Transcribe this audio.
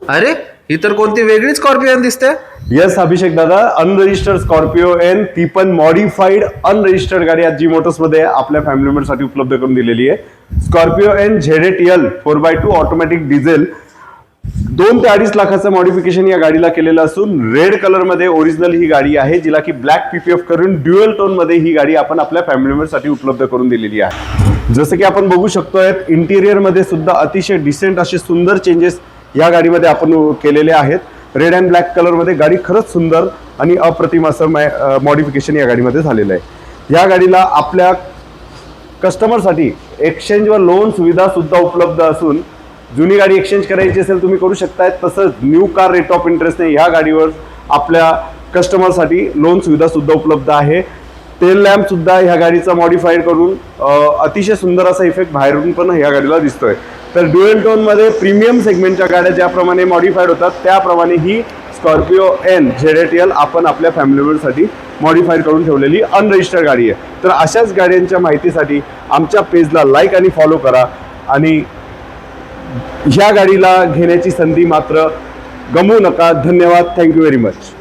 अरे ही तर कोणती वेगळीच स्कॉर्पिओन दिसते. यस अभिषेक दादा, अनरजिस्टर्ड स्कॉर्पिओ एन, ती पण मॉडिफाईड अनरजिस्टर्ड गाडी आज जी मोटर्स मध्ये आपल्या फॅमिली मेंबरसाठी उपलब्ध करून दिलेली आहे. Scorpio N ZTL 4x2 automatic diesel 2 ते 2.5 लाखाचं मॉडिफिकेशन या गाडीला केलेलं असून रेड कलर मध्ये ओरिजिनल ही गाडी आहे, जिला की ब्लॅक PPF करून ड्युअल टोन मध्ये ही गाडी आपण आपल्या फॅमिली मेंबरसाठी उपलब्ध करून दिलेली आहे. जसं की आपण बघू शकतोय इंटिरियर मध्ये सुद्धा अतिशय डिसेंट असे सुंदर चेंजेस या गाडीमध्ये आपण केलेले आहेत. रेड अँड ब्लॅक कलर मध्ये गाडी खरंच सुंदर आणि अप्रतिम असं मॉडिफिकेशन या गाडीमध्ये झालेलं आहे. या गाडीला आपल्या कस्टमरसाठी एक्सचेंज व लोन सुविधा सुद्धा उपलब्ध असून जुनी गाडी एक्सचेंज करायची असेल तुम्ही करू शकताय. तसंच न्यू कार रेट ऑफ इंटरेस्टने ह्या गाडीवर आपल्या कस्टमरसाठी लोन सुविधा सुद्धा उपलब्ध आहे. तेल लॅम्प सुद्धा ह्या गाडीचा मॉडिफाईड करून अतिशय सुंदर असा इफेक्ट बाहेरून पण ह्या गाडीला दिसतोय. तर ड्युएल टोन मध्ये प्रीमियम सेगमेंटच्या गाड्या ज्याप्रमाणे मॉडिफाईड होतात त्याप्रमाणे ही स्कॉर्पिओ एन ZTL आपण आपल्या फॅमिली मेंबरसाठी मॉडिफाईड करून ठेवलेली अनरजिस्टर्ड गाडी आहे. तर अशाच गाड्यांच्या माहितीसाठी आमच्या पेजला लाईक आणि फॉलो करा आणि ह्या गाडीला घेण्याची संधी मात्र गमवू नका. धन्यवाद. Thank you very much.